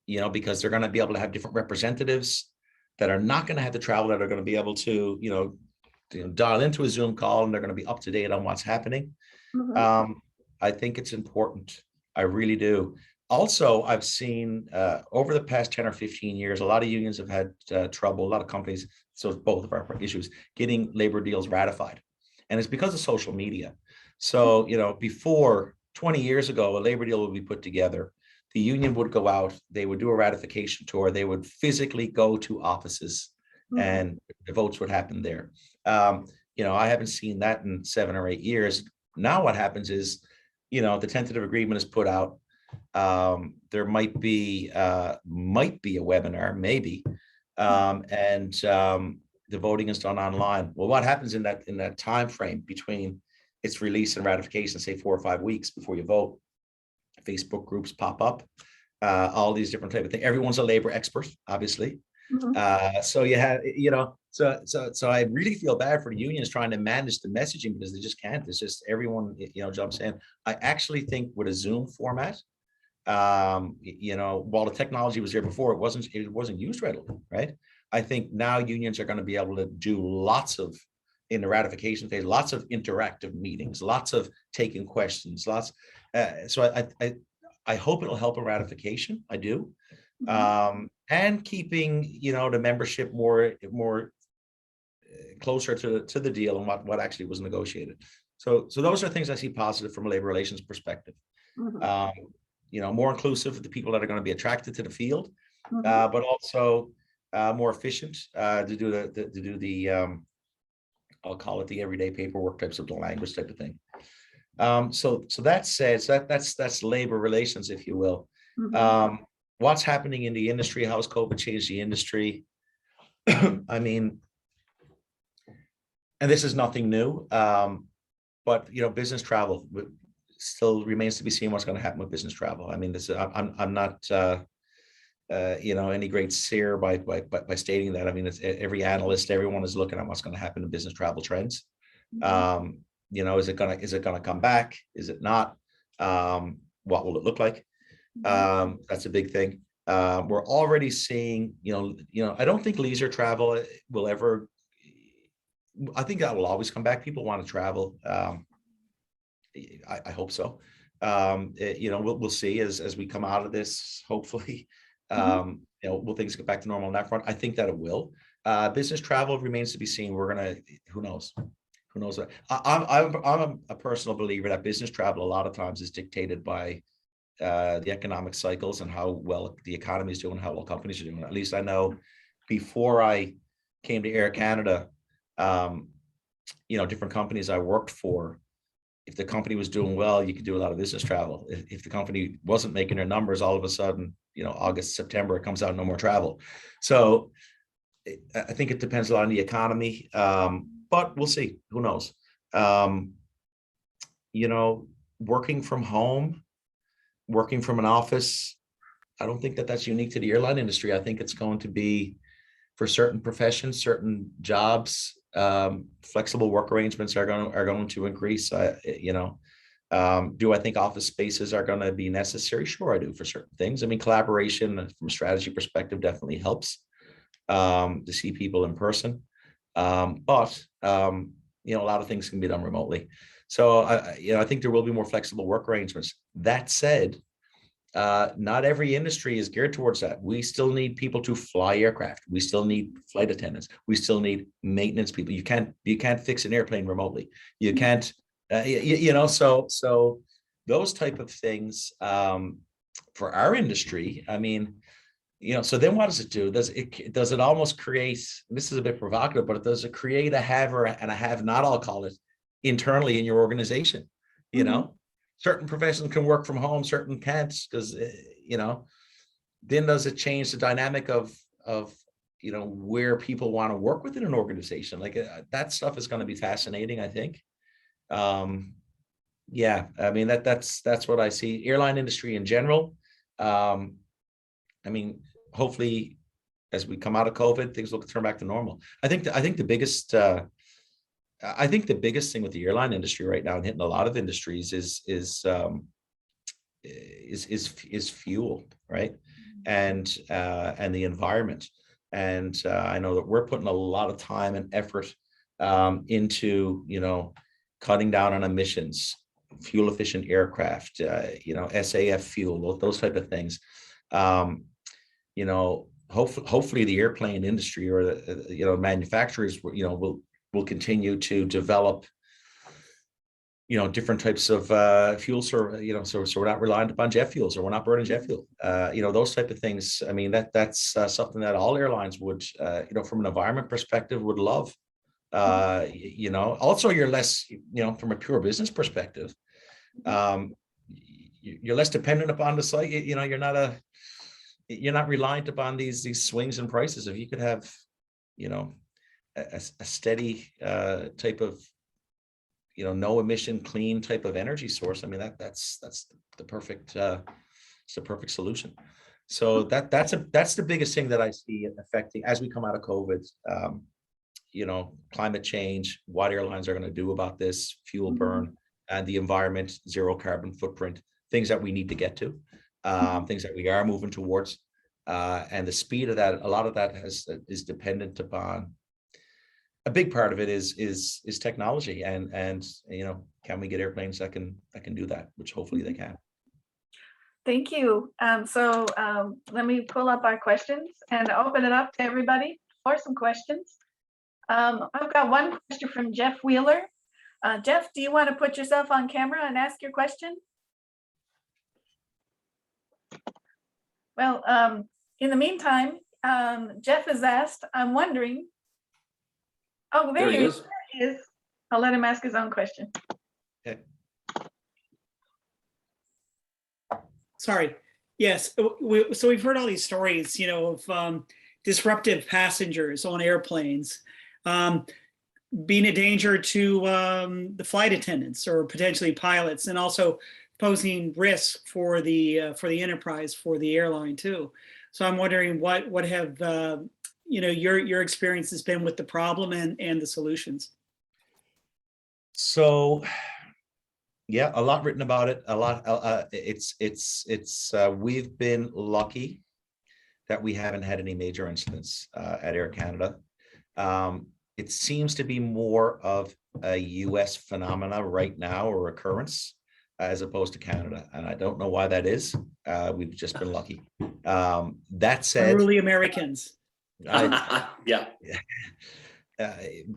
because they're going to be able to have different representatives that are not going to have to travel, that are going to be able to, dial into a Zoom call, and they're going to be up to date on what's happening. I think it's important. I really do. Also, I've seen over the past 10 or 15 years, a lot of unions have had trouble, a lot of companies, so it's both of our issues, getting labor deals ratified. And it's because of social media. So, before 20 years ago, a labor deal would be put together. The union would go out, they would do a ratification tour, they would physically go to offices, and the votes would happen there. I haven't seen that in 7 or 8 years. Now what happens is, the tentative agreement is put out. There might be a webinar, maybe, and the voting is done online. Well, what happens in that time frame between its release and ratification, say 4 or 5 weeks before you vote? Facebook groups pop up, all these different type of things. Everyone's a labor expert, obviously. So you have, so I really feel bad for the unions trying to manage the messaging, because they just can't. It's just everyone, jumps in. I actually think with a Zoom format, while the technology was there before, it wasn't used readily, right? I think now unions are going to be able to do in the ratification phase, lots of interactive meetings, lots of taking questions, so I hope it'll help in ratification. I do. And keeping, the membership more closer to the deal and what actually was negotiated. So those are things I see positive from a labor relations perspective. More inclusive of the people that are going to be attracted to the field, but also more efficient to do the I'll call it the everyday paperwork types of the language type of thing. So that said, so that's labor relations, if you will. What's happening in the industry? How has COVID changed the industry? I mean, and this is nothing new, but business travel still remains to be seen what's going to happen with business travel. I mean, I'm not any great seer by stating that. I mean, it's every analyst, everyone is looking at what's going to happen in business travel trends. Is it gonna come back? Is it not? What will it look like? That's a big thing. We're already seeing, I don't think leisure travel will ever. I think that will always come back. People want to travel. I hope so. We'll see as we come out of this. Hopefully, will things get back to normal on that front? I think that it will. Business travel remains to be seen. We're gonna. Who knows? Who knows? I'm a personal believer that business travel a lot of times is dictated by the economic cycles and how well the economy is doing, how well companies are doing. At least I know before I came to Air Canada, different companies I worked for, if the company was doing well, you could do a lot of business travel. If the company wasn't making their numbers, all of a sudden, August, September, it comes out, no more travel. So I think it depends a lot on the economy, but we'll see. Who knows? Working from home, working from an office, I don't think that that's unique to the airline industry. I think it's going to be for certain professions, certain jobs. Flexible work arrangements are going to increase. Do I think office spaces are going to be necessary? Sure, I do for certain things. I mean, collaboration from a strategy perspective definitely helps to see people in person. But a lot of things can be done remotely. So I think there will be more flexible work arrangements. That said, not every industry is geared towards that. We still need people to fly aircraft. We still need flight attendants. We still need maintenance people. You can't fix an airplane remotely. You can't, so those type of things for our industry. I mean, so then what does it do? Does it almost create, this is a bit provocative, but does it create a have and a have not, I'll call it, internally in your organization? Certain professions can work from home, certain can't, because then does it change the dynamic of where people want to work within an organization? Like that stuff is going to be fascinating, I think. I mean that's what I see. Airline industry in general. I mean, hopefully, as we come out of COVID, things will turn back to normal. I think the biggest thing with the airline industry right now and hitting a lot of industries is fuel, right? And the environment. And I know that we're putting a lot of time and effort into cutting down on emissions, fuel efficient aircraft, SAF fuel, those type of things. Hopefully the airplane industry or the manufacturers will continue to develop different types of fuel, so we're not reliant upon jet fuels, or we're not burning jet fuel, those type of things. I mean, that's something that all airlines would from an environment perspective would love. Also you're less, from a pure business perspective, you're less dependent upon the site. You're not reliant upon these swings in prices. If you could have a steady type of no emission, clean type of energy source, I mean that's the perfect solution. So that's the biggest thing that I see affecting as we come out of COVID. Climate change, what airlines are going to do about this, fuel burn, and the environment, zero carbon footprint, things that we need to get to, things that we are moving towards, and the speed of that. A lot of that is dependent upon. A big part of it is technology, and can we get airplanes that can do that, which hopefully they can. Thank you. So let me pull up our questions and open it up to everybody for some questions. I've got one question from Jeff Wheeler. Jeff, do you want to put yourself on camera and ask your question? Well, in the meantime, Jeff has asked, I'm wondering. Oh, there he is. Yes. I'll let him ask his own question. Okay. Sorry. Yes. So we've heard all these stories, of disruptive passengers on airplanes, being a danger to the flight attendants or potentially pilots, and also posing risk for the enterprise, for the airline too. So I'm wondering what have your experience has been with the problem and the solutions. So, yeah, a lot written about it. A lot. We've been lucky that we haven't had any major incidents at Air Canada. It seems to be more of a US phenomena right now, or occurrence, as opposed to Canada. And I don't know why that is. We've just been lucky. That said, Unruly Americans. Yeah.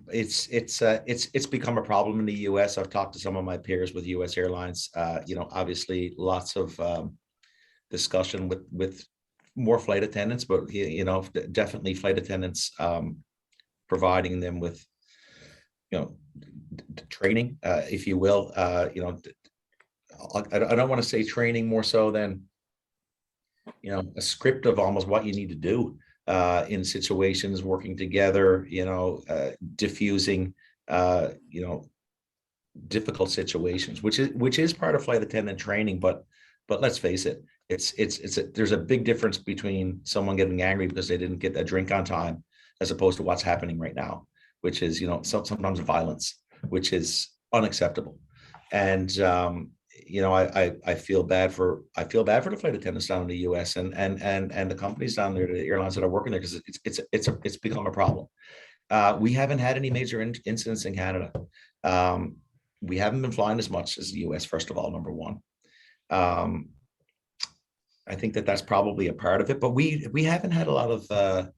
It's become a problem in the US. I've talked to some of my peers with US airlines. Obviously lots of discussion with more flight attendants, but definitely flight attendants providing them with training, if you will. I don't want to say training more so than a script of almost what you need to do in situations, working together, diffusing difficult situations, which is part of flight attendant training. But let's face it, there's a big difference between someone getting angry because they didn't get a drink on time, as opposed to what's happening right now, which is sometimes violence, which is unacceptable. And I feel bad for the flight attendants down in the US and the companies down there, the airlines that are working there, because it's become a problem. We haven't had any major incidents in Canada. We haven't been flying as much as the US, first of all, number one. I think that's probably a part of it, but we haven't had a lot of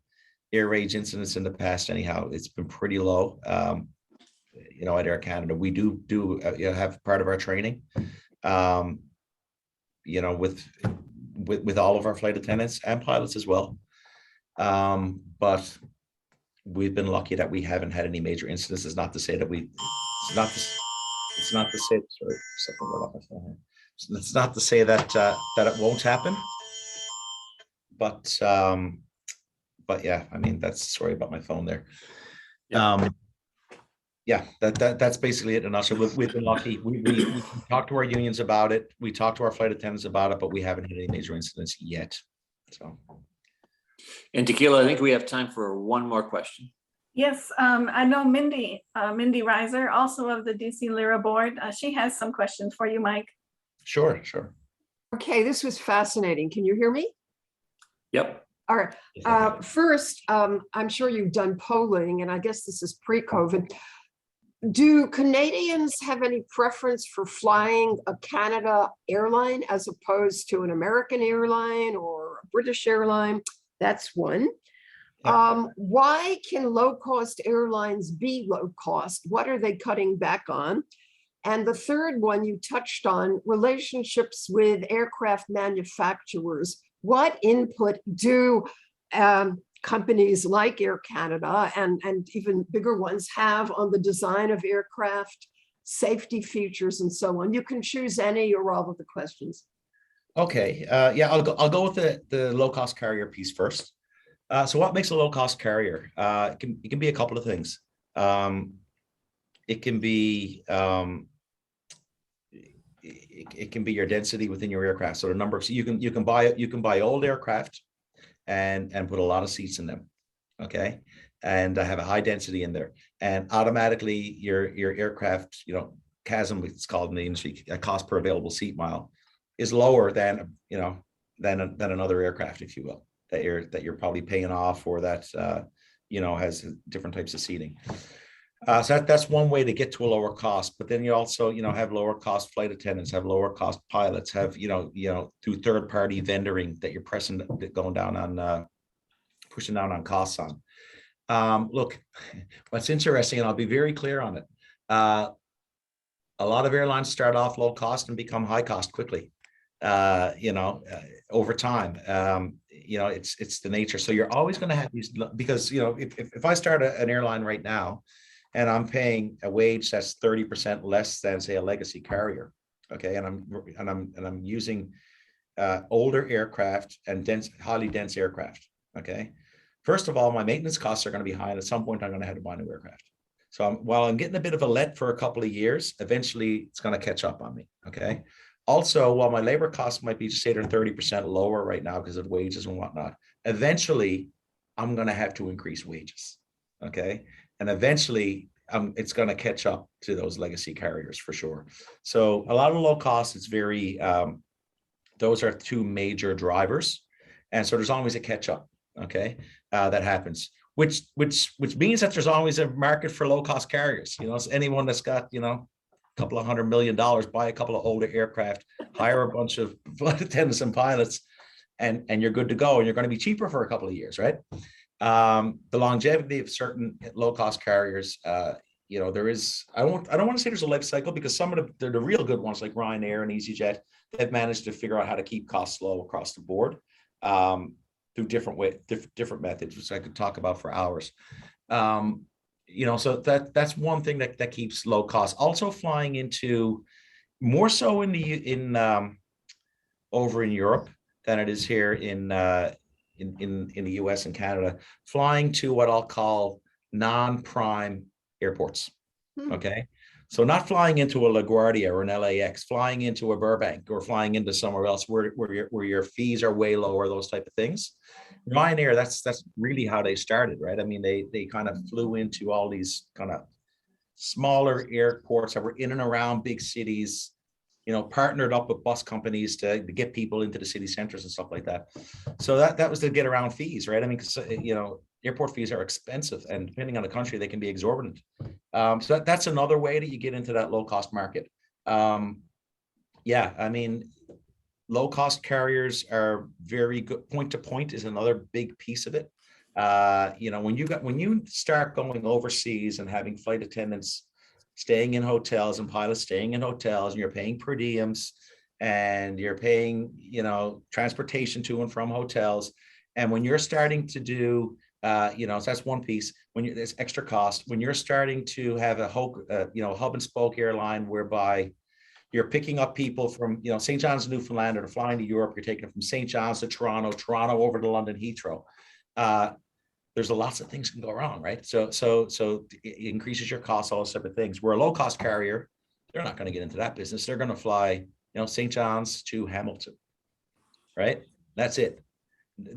air rage incidents in the past. Anyhow, it's been pretty low. At Air Canada, we do have part of our training. With all of our flight attendants and pilots as well. But we've been lucky that we haven't had any major incidents. It's not to say that it's not to say that it won't happen. But yeah, I mean, sorry about my phone there. Yeah, that's basically it in a nutshell. We've been lucky. We talked to our unions about it. We talked to our flight attendants about it, but we haven't had any major incidents yet. So, And Tequila, I think we have time for one more question. Yes, I know Mindy Reiser, also of the DC Lera board. She has some questions for you, Mike. Sure. Okay, this was fascinating. Can you hear me? Yep. All right. First, I'm sure you've done polling, and I guess this is pre-COVID. Do Canadians have any preference for flying a Canada airline as opposed to an American airline or a British airline? That's one. Why can low-cost airlines be low cost? What are they cutting back on? And the third one you touched on, relationships with aircraft manufacturers. What input do companies like Air Canada and even bigger ones have on the design of aircraft, safety features, and so on? You can choose any or all of the questions. Okay. Yeah, I'll go with the low-cost carrier piece first. So what makes a low-cost carrier? It can be a couple of things. It can be your density within your aircraft. So the number of, you can buy old aircraft and put a lot of seats in them, okay, and have a high density in there, and automatically your aircraft, CASM, it's called in the industry, a cost per available seat mile, is lower than another aircraft, if you will, that you're probably paying off, or that has different types of seating. So that's one way to get to a lower cost. But then you also, have lower cost flight attendants, have lower cost pilots, have, through third party vendoring that you're pushing down on costs on. Look, what's interesting, and I'll be very clear on it. A lot of airlines start off low cost and become high cost quickly, over time. It's the nature. So you're always going to have these, because, if I start an airline right now, and I'm paying a wage that's 30% less than, say, a legacy carrier. Okay, and I'm using older aircraft and highly dense aircraft. Okay, first of all, my maintenance costs are going to be high, and at some point I'm going to have to buy new aircraft. So while I'm getting a bit of a let for a couple of years, eventually it's going to catch up on me. Okay. Also, while my labor costs might be, say, they're 30% lower right now because of wages and whatnot, eventually I'm going to have to increase wages. Okay. And eventually it's going to catch up to those legacy carriers for sure. So a lot of low costs, it's very, those are two major drivers. And so there's always a catch up. Okay. That happens. Which means that there's always a market for low cost carriers. You know, so anyone that's got, you know, a couple of $100 million, buy a couple of older aircraft, hire a bunch of flight attendants and pilots, and you're good to go. And you're going to be cheaper for a couple of years, right? The longevity of certain low cost carriers, you know, there is, I don't want to say there's a life cycle, because some of the real good ones like Ryanair and EasyJet, they've managed to figure out how to keep costs low across the board. Through different methods, which I could talk about for hours. You know, so that's one thing that keeps low cost. Also, flying into more so over in Europe than it is here in the US and Canada, flying to what I'll call non-prime airports. Okay. So not flying into a LaGuardia or an LAX, flying into a Burbank or flying into somewhere else where your fees are way lower, those type of things. Ryanair, that's really how they started, right? I mean, they kind of flew into all these kind of smaller airports that were in and around big cities, you know, partnered up with bus companies to get people into the city centers and stuff like that. So that was to get around fees, right? I mean, because, you know, airport fees are expensive, and depending on the country, they can be exorbitant. So that's another way that you get into that low cost market. Yeah, I mean, low cost carriers are very good. Point to point is another big piece of it. You know, when you start going overseas and having flight attendants staying in hotels and pilots staying in hotels, and you're paying per diems, and you're paying, you know, transportation to and from hotels, and when you're starting to do you know, so that's one piece. When there's extra cost, when you're starting to have a you know, hub and spoke airline whereby you're picking up people from, you know, St. John's, Newfoundland, or flying to Europe, you're taking them from St. John's to Toronto over to London Heathrow. There's lots of things can go wrong, right? So it increases your costs, all those type of things. Where a low cost carrier, they're not going to get into that business. They're going to fly, you know, St. John's to Hamilton, right? That's it.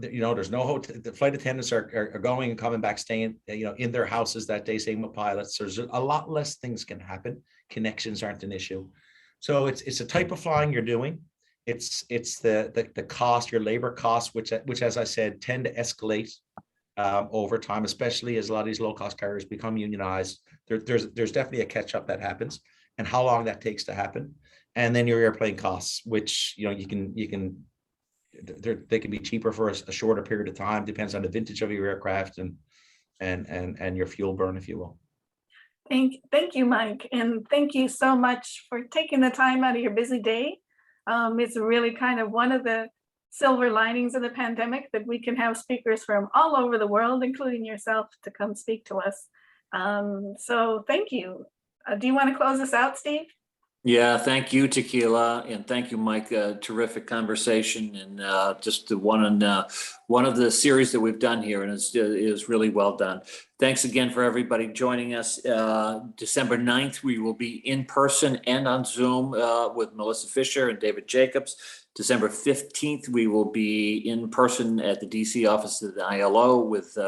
You know, there's no hotel. The flight attendants are going and coming back, staying, you know, in their houses that day, same with pilots. There's a lot less things can happen. Connections aren't an issue. So it's a type of flying you're doing. It's the cost, your labor costs, which as I said, tend to escalate over time, especially as a lot of these low cost carriers become unionized. There's definitely a catch up that happens, and how long that takes to happen. And then your airplane costs, which, you know, they can be cheaper for a shorter period of time, depends on the vintage of your aircraft and your fuel burn, if you will. Thank you, Mike, and thank you so much for taking the time out of your busy day. It's really kind of one of the silver linings of the pandemic that we can have speakers from all over the world, including yourself, to come speak to us. So thank you. Do you want to close us out, Steve? Yeah, thank you, Tequila, and thank you, Mike. Terrific conversation, and just one of the series that we've done here, and is really well done. Thanks again for everybody joining us. December 9th, we will be in person and on Zoom with Melissa Fisher and David Jacobs. December 15th, we will be in person at the DC office of the ILO with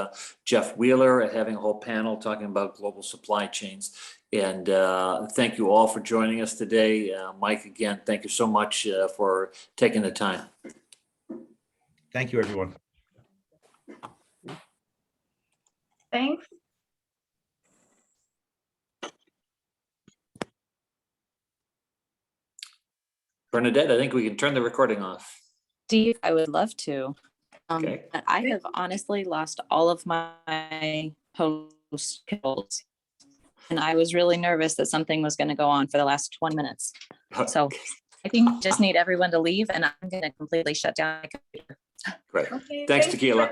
Jeff Wheeler, having a whole panel talking about global supply chains. And thank you all for joining us today. Mike, again, thank you so much for taking the time. Thank you, everyone. Thanks. Bernadette, I think we can turn the recording off. Steve, I would love to. Okay. I have honestly lost all of my host skills. And I was really nervous that something was going to go on for the last 20 minutes. So I think we just need everyone to leave, and I'm going to completely shut down my computer. Great. Okay, Thanks, Tequila.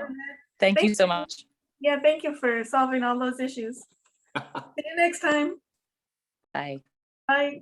Thank you so much. Yeah, thank you for solving all those issues. See you next time. Bye. Bye.